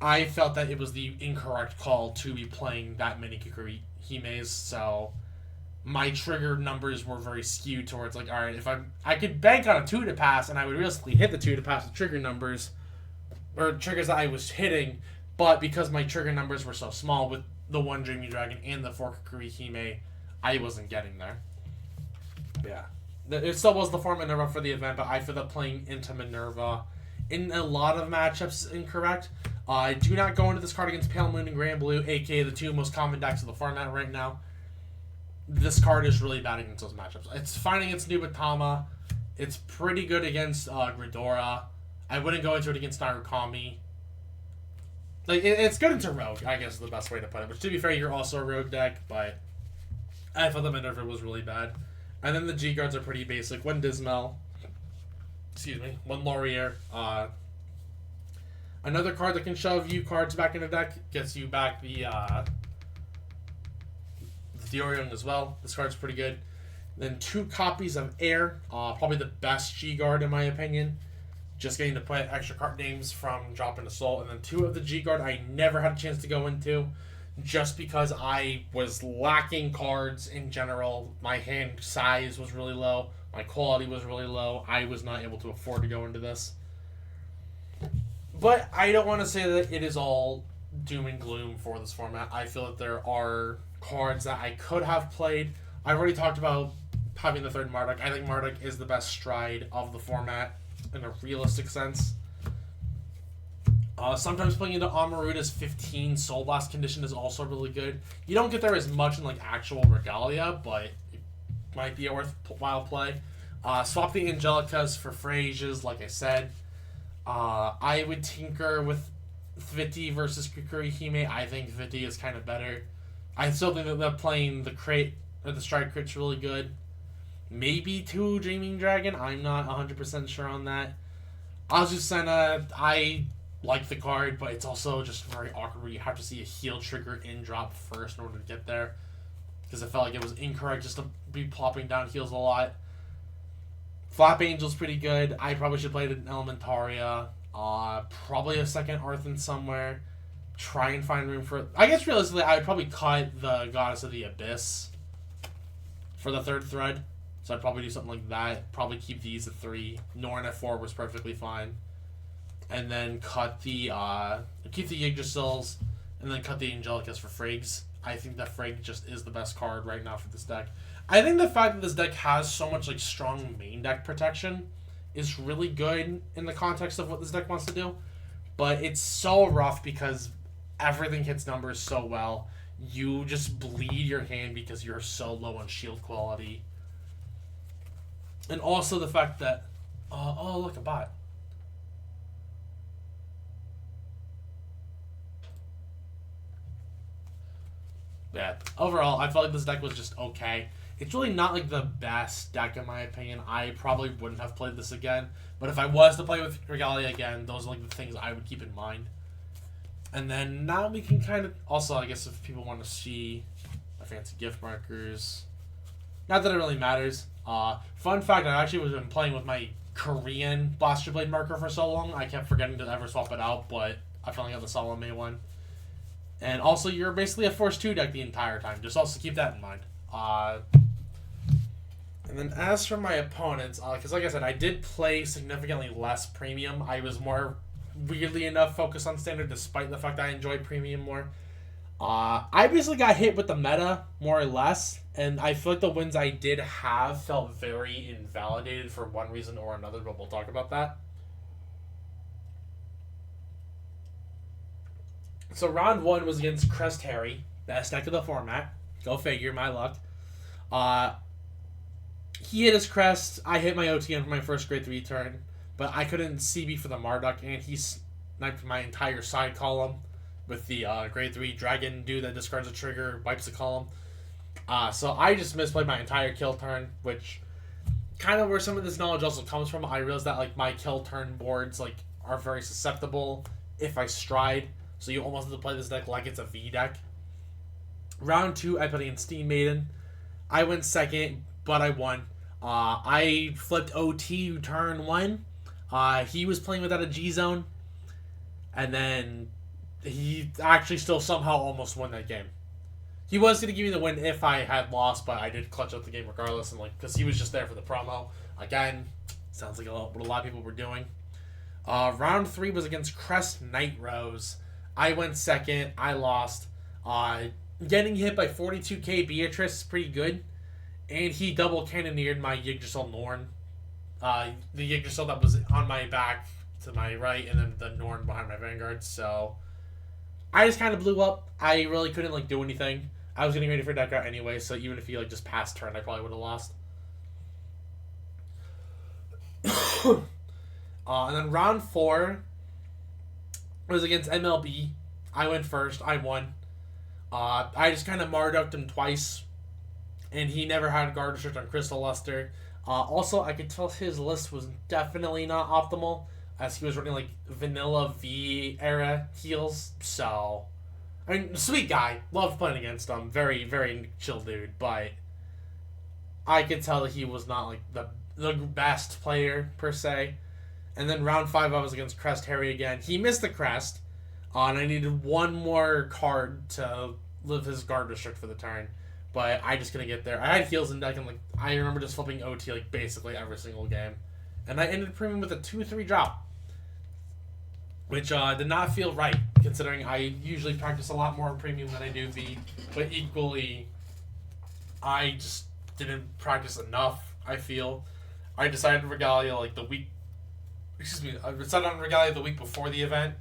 I felt that it was the incorrect call to be playing that many Kukuri Himes, so my trigger numbers were very skewed towards like, alright, if I could bank on a 2 to pass, and I would realistically hit the 2 to pass with trigger numbers, or triggers that I was hitting, but because my trigger numbers were so small with the 1 Dreamy Dragon and the 4 Kukuri Hime, I wasn't getting there. Yeah. It still was the 4 Minerva for the event, but I feel that playing into Minerva in a lot of matchups is incorrect. Do not go into this card against Pale Moon and Grand Blue, aka the 2 most common decks of the format right now. this card is really bad against those matchups. It's fine against Nubatama. It's pretty good against Gridora. I wouldn't go into it against Narukami. Like, it's good into Rogue, I guess is the best way to put it. Which, to be fair, you're also a Rogue deck, but I thought the Minerva was really bad. And then the G-Guards are pretty basic. One Dismal. Excuse me. One Laurier. Another card that can shove you cards back in the deck gets you back the Theorion as well. This card's pretty good. Then 2 copies of Air. Probably the best G-Guard in my opinion. Just getting to play extra card names from Drop into Soul. And then 2 of the G-Guard I never had a chance to go into. Just because I was lacking cards in general. My hand size was really low. My quality was really low. I was not able to afford to go into this. But I don't want to say that it is all doom and gloom for this format. I feel that there are cards that I could have played. I've already talked about having the 3rd Marduk. I think Marduk is the best stride of the format in a realistic sense. Sometimes playing into Amaruda's 15 Soul Blast condition is also really good. You don't get there as much in like actual Regalia, but it might be a worthwhile play. Swap the Angelicas for Phrasias, like I said. I would tinker with Viti versus Kukuri Hime. I think Viti is kind of better. I still think that playing the crate or the strike crit's really good. Maybe 2 Dreaming Dragon. I'm not 100% sure on that. Azucena, I like the card, but it's also just very awkward where you have to see a heal trigger in drop first in order to get there. Because I felt like it was incorrect just to be plopping down heals a lot. Flap Angel's pretty good. I probably should play an Elementaria. Probably a 2nd Arthur somewhere. Try and find room for it. I guess realistically, I would probably cut the Goddess of the Abyss for the 3rd thread. So I'd probably do something like that. Probably keep these at 3. Norn at 4 was perfectly fine. And then cut the keep the Yggdrasils, and then cut the Angelicas for Friggs. I think that Frigg just is the best card right now for this deck. I think the fact that this deck has so much like strong main deck protection is really good in the context of what this deck wants to do. But it's so rough because everything hits numbers so well. You just bleed your hand because you're so low on shield quality. And also the fact that oh look, a bot. Yeah, overall, I felt like this deck was just okay. It's really not like the best deck in my opinion. I probably wouldn't have played this again. But if I was to play with Regalia again, those are like the things I would keep in mind. And then now we can kind of... Also, I guess if people want to see my fancy gift markers... Not that it really matters. Fun fact, I actually was been playing with my Korean Blaster Blade marker for so long, I kept forgetting to ever swap it out, but I finally got the Salome one. And also, you're basically a Force 2 deck the entire time. Just also keep that in mind. And then as for my opponents, because like I said, I did play significantly less Premium. I was more, weirdly enough, focused on Standard despite the fact that I enjoyed Premium more. I basically got hit with the meta, more or less. And I feel like the wins I did have felt very invalidated for one reason or another, but we'll talk about that. So round 1 was against Crest Harry, best deck of the format. Go figure, my luck. He hit his Crest. I hit my OTN for my first grade 3 turn, but I couldn't CB for the Marduk, and he sniped my entire side column with the grade 3 Dragon dude that discards a trigger, wipes the column. So I just misplayed my entire kill turn, which kind of where some of this knowledge also comes from. I realized that like my kill turn boards like are very susceptible if I stride. So you almost have to play this deck like it's a V deck. Round 2, I put against Steam Maiden. I went second, but I won. I flipped OT turn 1. He was playing without a G-Zone. And then he actually still somehow almost won that game. He was going to give me the win if I had lost, but I did clutch out the game regardless. And like, because he was just there for the promo. Again, sounds like what a lot of people were doing. Round 3 was against Crest Night Rose. I went second. I lost. Getting hit by 42k Beatrice is pretty good. And he double cannoneered my Yggdrasil Norn. The Yggdrasil that was on my back to my right, and then the Norn behind my Vanguard. So I just kind of blew up. I really couldn't like do anything. I was getting ready for deck out anyway, so even if he like just passed turn, I probably would have lost. And then round 4 was against MLB. I went first. I won. I just kind of Marduked him twice, and he never had guard restrict on Crystal Luster. Also, I could tell his list was definitely not optimal, as he was running like vanilla V era heals. So, I mean, sweet guy, loved playing against him. Very, very chill dude, but I could tell that he was not like the best player per se. And then round 5, I was against Crest Harry again. He missed the Crest, and I needed one more card to live his guard restrict for the turn. But I just couldn't get there. I had heals in deck, and like I remember just flipping OT like basically every single game. And I ended premium with a 2-3 drop, which did not feel right, considering I usually practice a lot more in premium than I do V. But equally, I just didn't practice enough, I feel. I decided Regalia like the week... I decided on Regalia the week before the event.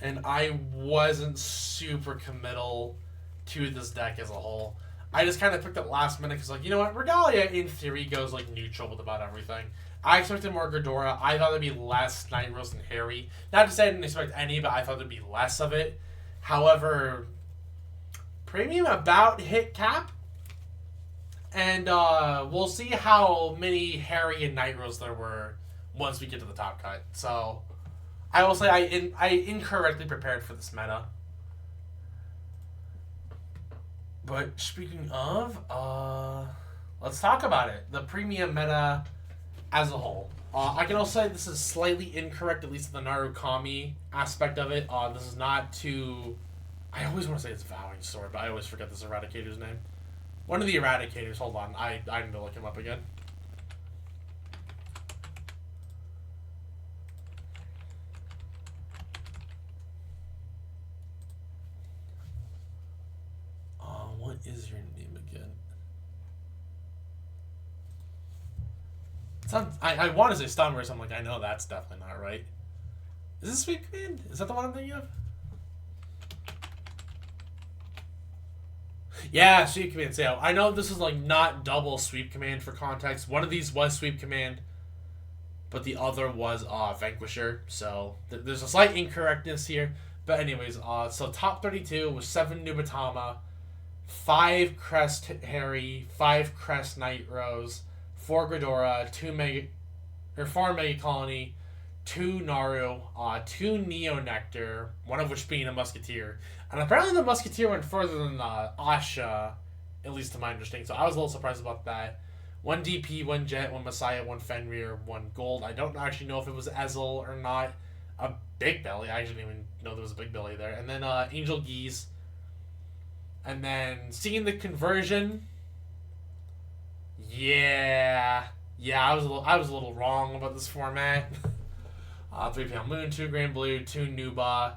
And I wasn't super committal to this deck as a whole. I just kind of picked it last minute because, like, you know what? Regalia, in theory, goes, like, neutral with about everything. I expected more Gridora. I thought there'd be less Night Rose and Harry. Not to say I didn't expect any, but I thought there'd be less of it. However, premium about hit cap. And we'll see how many Harry and Night Rose there were once we get to the top cut. So, I will say I incorrectly prepared for this meta. But speaking of, let's talk about it. The premium meta as a whole. I can also say this is slightly incorrect, at least in the Narukami aspect of it. This is not too... I always want to say it's Vowing Sword, but I always forget this Eradicator's name. One of the Eradicators. Hold on. I need to look him up again. What is your name again? I want to say Stomverse. I'm like, I know that's definitely not right. Is this Sweep Command? Is that the one I'm thinking of? Yeah, Sweep Command. So I know this is like not double Sweep Command for context. One of these was Sweep Command, but the other was Vanquisher. So there's a slight incorrectness here. But anyways, so top 32 was 7 Nubatama, 5 Crest Harry, 5 Crest Night Rose, 4 Gridora, 4 Mega Colony, 2 Naru, 2 Neo Nectar, one of which being a Musketeer. And apparently the Musketeer went further than Asha, at least to my understanding. So I was a little surprised about that. 1 DP, 1 Jet, 1 Messiah, 1 Fenrir, 1 Gold. I don't actually know if it was Ezel or not. A Big Belly. I actually didn't even know there was a Big Belly there. And then Angel Geese. And then seeing the conversion, yeah, I was a little wrong about this format. 3 Pale Moon, 2 Grand Blue, 2 Nuba,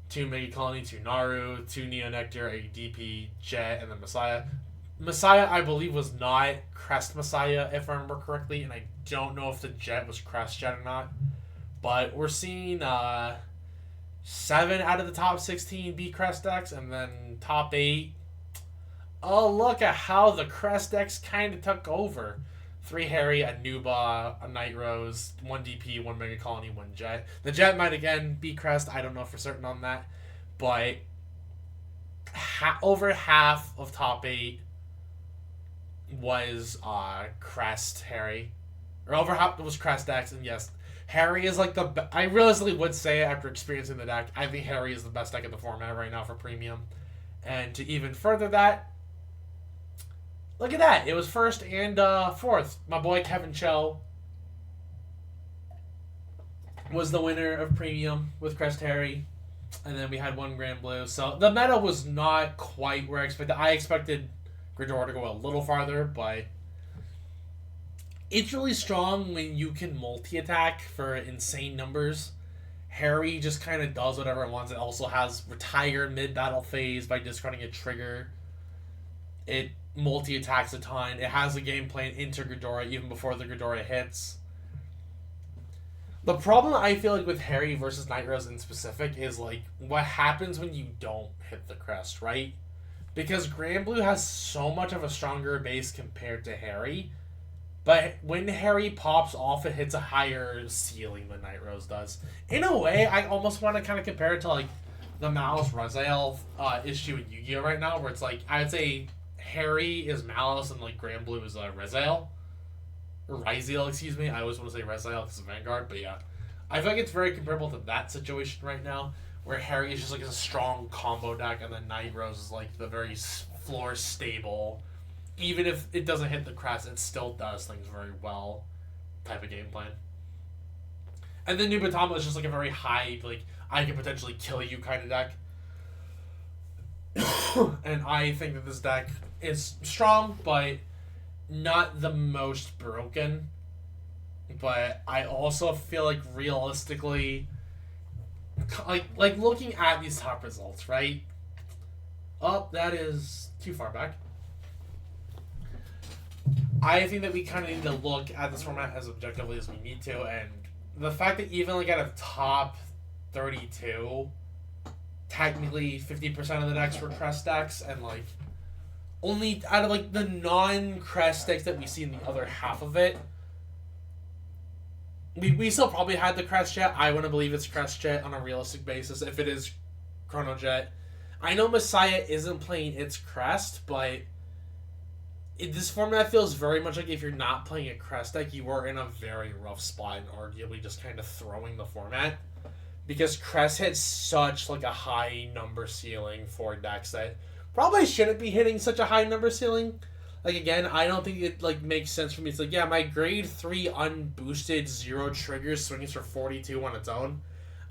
2 Mega Colony, 2 Naru, 2 Neo Nectar, a DP, Jet, and then Messiah. Messiah, I believe, was not Crest Messiah, if I remember correctly, and I don't know if the Jet was Crest Jet or not. But we're seeing 7 out of the top 16 be Crest decks, and then top 8. Oh, look at how the Crest decks kind of took over. 3 Harry, a Nuba, a Night Rose, 1 DP, 1 Mega Colony, 1 Jet. The Jet might again be Crest. I don't know for certain on that. But over half of top 8 was Crest Harry. Or over half was Crest decks, and yes, Harry is like the... I realistically would say after experiencing the deck, I think Harry is the best deck in the format right now for premium. And to even further that, look at that. It was first and fourth. My boy Kevin Cho was the winner of premium with Crest Harry. And then we had 1 Grand Blue. So the meta was not quite where I expected. I expected Gridora to go a little farther, but it's really strong when you can multi-attack for insane numbers. Harry just kind of does whatever it wants. It also has retire mid-battle phase by discarding a trigger. It multi-attacks a ton. It has a game plan into Gridora even before the Gridora hits. The problem I feel like with Harry versus Night Rose in specific is like what happens when you don't hit the crest, right? Because Grand Blue has so much of a stronger base compared to Harry, but when Harry pops off, it hits a higher ceiling than Night Rose does. In a way, I almost want to kind of compare it to like the Malice Raziel issue in Yu-Gi-Oh right now, where it's like I'd say Harry is Malice and like Grand Blue is Raziel. Or Raziel, excuse me. I always want to say Raziel because of Vanguard, but yeah. I feel like it's very comparable to that situation right now, where Harry is just like a strong combo deck, and then Night Rose is like the very floor stable. Even if it doesn't hit the crest, it still does things very well type of game plan. And then Nubatama is just like a very high, like, I can potentially kill you kind of deck. And I think that this deck is strong, but not the most broken. But I also feel like realistically, like looking at these top results, right? Oh, that is too far back. I think that we kind of need to look at this format as objectively as we need to, and the fact that even like out of top 32, technically 50% of the decks were crest decks, and like only out of like the non-crest decks that we see in the other half of it, we still probably had the crest jet. I want to believe it's crest jet on a realistic basis. If it is Chrono Jet, I know Messiah isn't playing its crest, but this format feels very much like if you're not playing a crest deck, you are in a very rough spot and arguably just kind of throwing the format. Because crest hits such like a high number ceiling for decks that probably shouldn't be hitting such a high number ceiling. Like again, I don't think it like makes sense for me. It's like, yeah, my grade 3 unboosted 0 triggers swings for 42 on its own.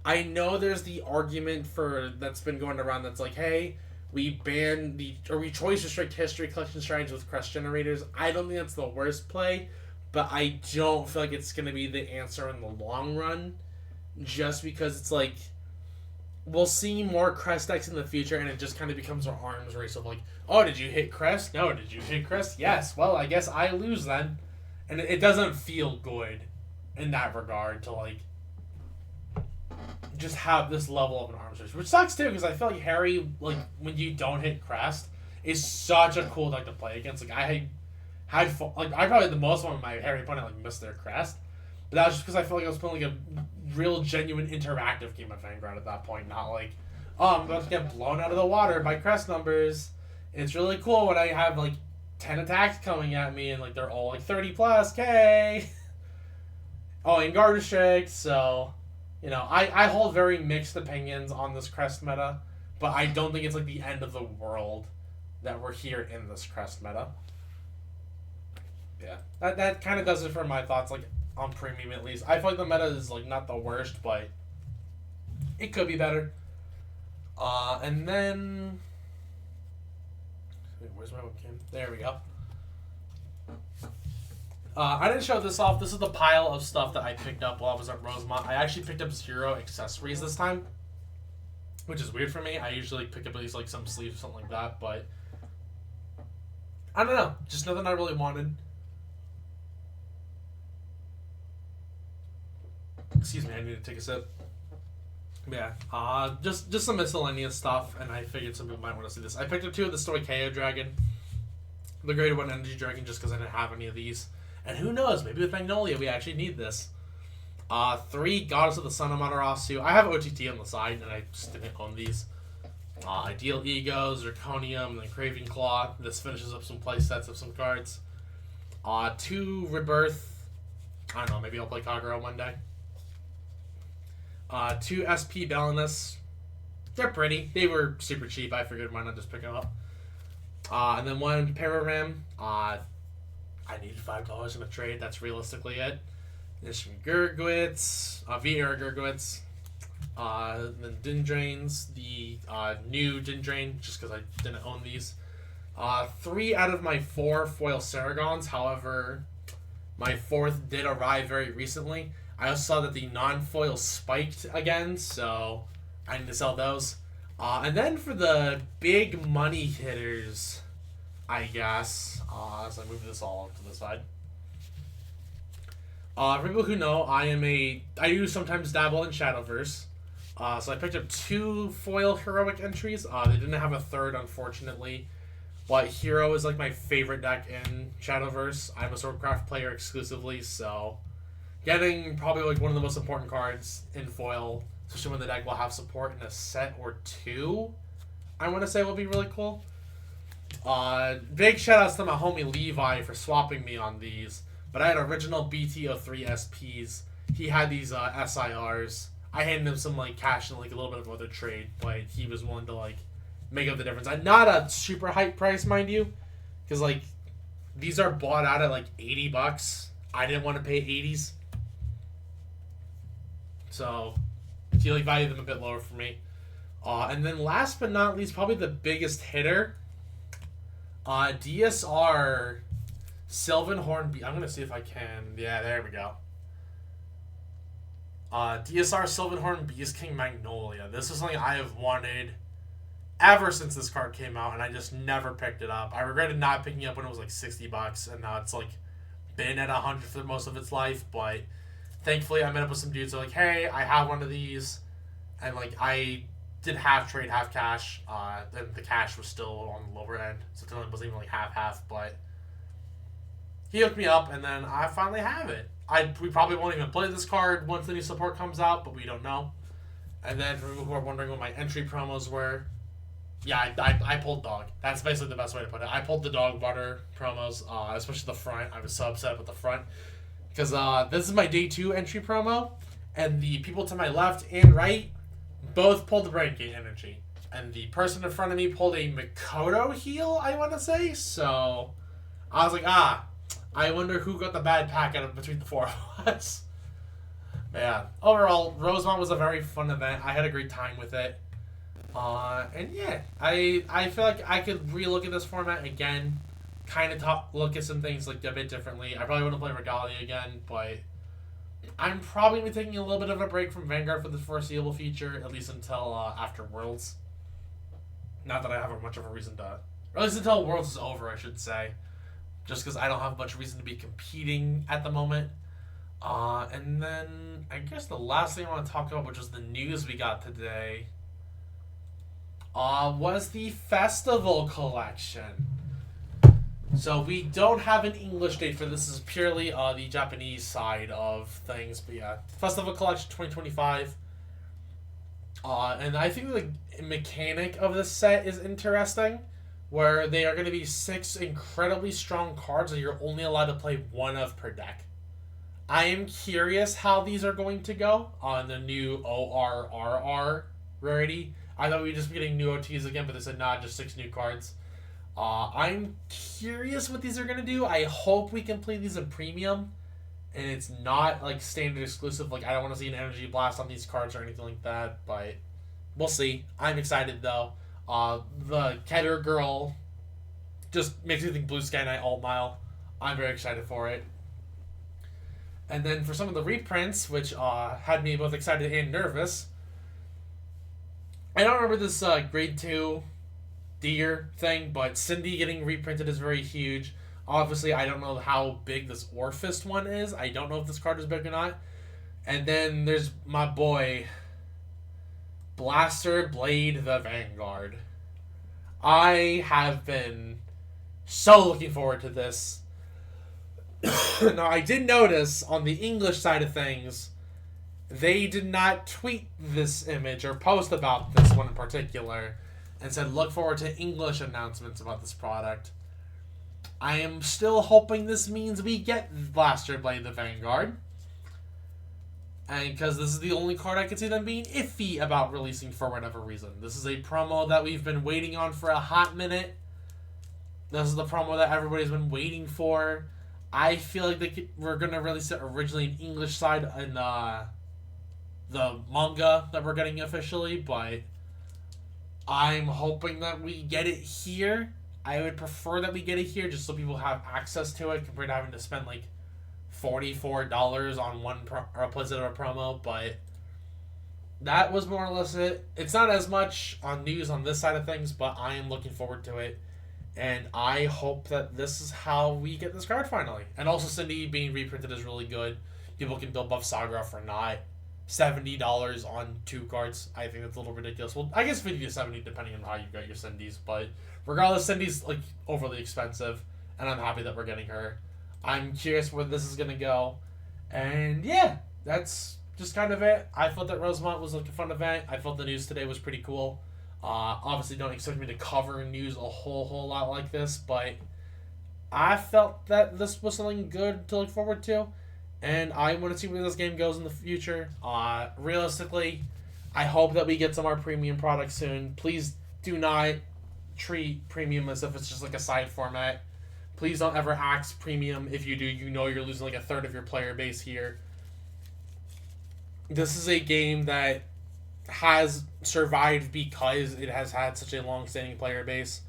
I know there's the argument for that's been going around that's like, hey, we choice restrict history collection strategies with crest generators. I don't think that's the worst play, but I don't feel like it's going to be the answer in the long run, just because it's like we'll see more crest decks in the future, and it just kind of becomes an arms race of like, oh, did you hit crest? No, did you hit crest? Yes. Well, I guess I lose then, and it doesn't feel good in that regard to like just have this level of an arms race, which sucks too, because I feel like Harry, like when you don't hit crest, is such a cool deck to play against. Like I had fun, like I probably had the most fun with my Harry opponent like missed their crest, but that was just because I felt like I was playing like a real genuine interactive game of Vanguard at that point, not like, oh, I'm about to get blown out of the water by crest numbers. It's really cool when I have like 10 attacks coming at me and like they're all like 30 plus K. Oh, and guard restrict, so you know, I hold very mixed opinions on this crest meta, but I don't think it's like the end of the world that we're here in this crest meta. Yeah, that kind of does it for my thoughts, like on premium at least. I feel like the meta is like not the worst, but it could be better. And then wait, where's my webcam? There we go. I didn't show this off. This is the pile of stuff that I picked up while I was at Rosemont. I actually picked up 0 accessories this time, which is weird for me. I usually pick up at least like some sleeves or something like that, but I don't know. Just nothing I really wanted. Excuse me, I need to take a sip. Yeah, just some miscellaneous stuff, and I figured some people might want to see this. I picked up 2 of the Stoicheia Dragon, the Graded 1 Energy Dragon, just because I didn't have any of these. And who knows, maybe with Magnolia we actually need this. 3 Goddess of the Sun Amaterasu. I have OTT on the side, and I just didn't own these. Ideal Ego, Zirconium, and then Craving Claw. This finishes up some play sets of some cards. 2 Rebirth. I don't know, maybe I'll play Kagura one day. 2 SP Balinus. They're pretty. They were super cheap. I figured why not just pick them up. And then 1 Pararam. I needed $5 in a trade. That's realistically it. There's some Gurgwitz, VR Gurgwitz, then Dindrains, the new Dindrain, just because I didn't own these. 3 out of my 4 foil Saragons. However, my 4th did arrive very recently. I also saw that the non-foil spiked again, so I need to sell those. And then for the big money hitters, I guess, so I move this all to the side. For people who know, I do sometimes dabble in Shadowverse. So I picked up 2 foil heroic entries. They didn't have a third, unfortunately. But Hero is like my favorite deck in Shadowverse. I'm a Swordcraft player exclusively, so getting probably like one of the most important cards in foil, especially when the deck will have support in a set or 2, I want to say will be really cool. Big shout outs to my homie Levi for swapping me on these. But I had original BT03 SPs. He had these SIRs. I handed him some like cash and like a little bit of other trade, but he was willing to like make up the difference. I'm not a super hype price, mind you, because like these are bought out at like $80. I didn't want to pay 80s, so he like valued them a bit lower for me. And then last but not least, probably the biggest hitter, DSR Sylvanhorn. I'm gonna see if I can. Yeah, there we go. DSR Sylvanhorn Beast King Magnolia. This is something I have wanted ever since this card came out, and I just never picked it up. I regretted not picking it up when it was like $60, and now it's like been at 100 for most of its life. But thankfully, I met up with some dudes who are like, "Hey, I have one of these," and like I did half trade, half cash. Then the cash was still on the lower end, so it wasn't even like half. But he hooked me up, and then I finally have it. We probably won't even play this card once the new support comes out, but we don't know. And then for people who are wondering what my entry promos were, yeah, I pulled dog. That's basically the best way to put it. I pulled the dog water promos, especially the front. I was so upset with the front because this is my day 2 entry promo, and the people to my left and right both pulled the Brain Gate energy, and the person in front of me pulled a Mikoto heal, I want to say. So I was like, I wonder who got the bad pack out of between the 4 of us. But yeah, overall, Rosemont was a very fun event. I had a great time with it. And yeah, I feel like I could relook at this format again, kind of look at some things like a bit differently. I probably wouldn't play Regalia again, but I'm probably going to be taking a little bit of a break from Vanguard for the foreseeable future, at least until after Worlds. Not that I have much of a reason to, or at least until Worlds is over, I should say. Just because I don't have much reason to be competing at the moment. And then I guess the last thing I want to talk about, which was the news we got today, was the festival collection. So we don't have an English date for this. This is purely the Japanese side of things. But yeah, festival collection 2025. And I think the mechanic of this set is interesting, where they are going to be 6 incredibly strong cards that you're only allowed to play 1 of per deck. I am curious how these are going to go on the new ORRR rarity. I thought we'd just be getting new OTs again, but they said, nah, just 6 new cards. I'm curious what these are going to do. I hope we can play these in premium, and it's not like standard exclusive. Like, I don't want to see an energy blast on these cards or anything like that, but we'll see. I'm excited, though. The Keter Girl just makes me think Blue Sky Knight Alt Mile. I'm very excited for it. And then for some of the reprints, which had me both excited and nervous, I don't remember this grade 2 deer thing, but Cindy getting reprinted is very huge. Obviously, I don't know how big this Orphist one is. I don't know if this card is big or not. And then there's my boy, Blaster Blade the Vanguard. I have been so looking forward to this. Now, I did notice on the English side of things, they did not tweet this image or post about this one in particular and said, look forward to English announcements about this product. I am still hoping this means we get Blaster Blade the Vanguard. And because this is the only card I can see them being iffy about releasing for whatever reason. This is a promo that we've been waiting on for a hot minute. This is the promo that everybody's been waiting for. I feel like we're going to release it originally in English side in the manga that we're getting officially, but I'm hoping that we get it here. I would prefer that we get it here just so people have access to it compared to having to spend like $44 on one or Blizzard of a promo, but that was more or less it. It's not as much on news on this side of things, but I am looking forward to it. And I hope that this is how we get this card finally. And also Cindy being reprinted is really good. people can build buff Sagra for not $70 on 2 cards. I think that's a little ridiculous. Well, I guess 50 to 70 depending on how you got your Cindy's, but regardless, Cindy's like overly expensive, and I'm happy that we're getting her. I'm curious where this is gonna go, and yeah, that's just kind of it. I thought that Rosemont was like a fun event. I thought the news today was pretty cool. Obviously, don't expect me to cover news a whole lot like this, but I felt that this was something good to look forward to, and I want to see where this game goes in the future. Realistically, I hope that we get some more premium products soon. Please do not treat premium as if it's just like a side format. Please don't ever axe premium. If you do, you know you're losing like a third of your player base here. This is a game that has survived because it has had such a long-standing player base.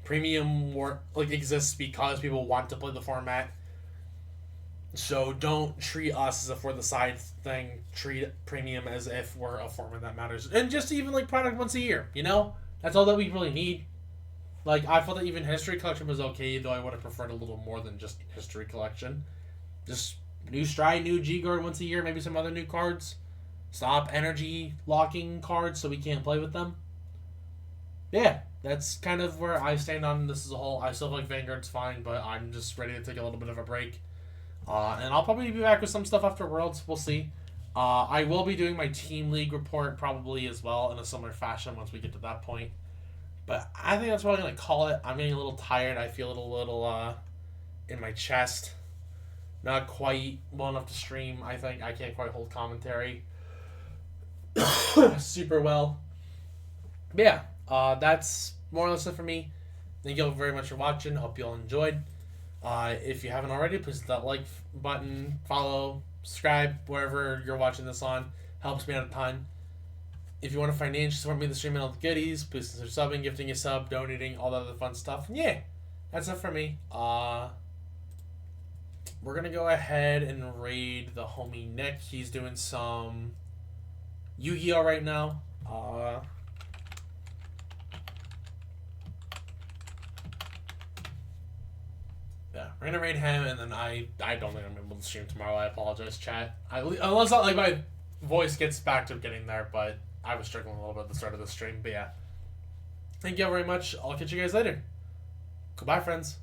Premium exists because people want to play the format. So don't treat us as if we're the side thing. Treat premium as if we're a format that matters. And just even like product once a year, you know? That's all that we really need. Like, I felt that even History Collection was okay, though I would have preferred a little more than just History Collection. Just new Stride, new G-Guard once a year, maybe some other new cards. Stop energy locking cards so we can't play with them. Yeah, that's kind of where I stand on this as a whole. I still feel like Vanguard's fine, but I'm just ready to take a little bit of a break. And I'll probably be back with some stuff after Worlds. We'll see. I will be doing my Team League report probably as well in a similar fashion once we get to that point. But I think that's what I'm going to call it. I'm getting a little tired. I feel a little in my chest. Not quite well enough to stream. I think I can't quite hold commentary super well. But yeah, that's more or less it for me. Thank you all very much for watching. Hope you all enjoyed. If you haven't already, please hit that like button, follow, subscribe, wherever you're watching this on. Helps me out a ton. If you want to financially support me in the stream and all the goodies, please consider subbing, gifting a sub, donating, all that other fun stuff. And yeah, that's it for me. We're going to go ahead and raid the homie Nick. He's doing some Yu-Gi-Oh! Right now. Yeah, we're going to raid him, and then I don't think I'm able to stream tomorrow. I apologize, chat. Unless like my voice gets back to getting there, but I was struggling a little bit at the start of the stream. But yeah, thank you all very much. I'll catch you guys later. Goodbye, friends.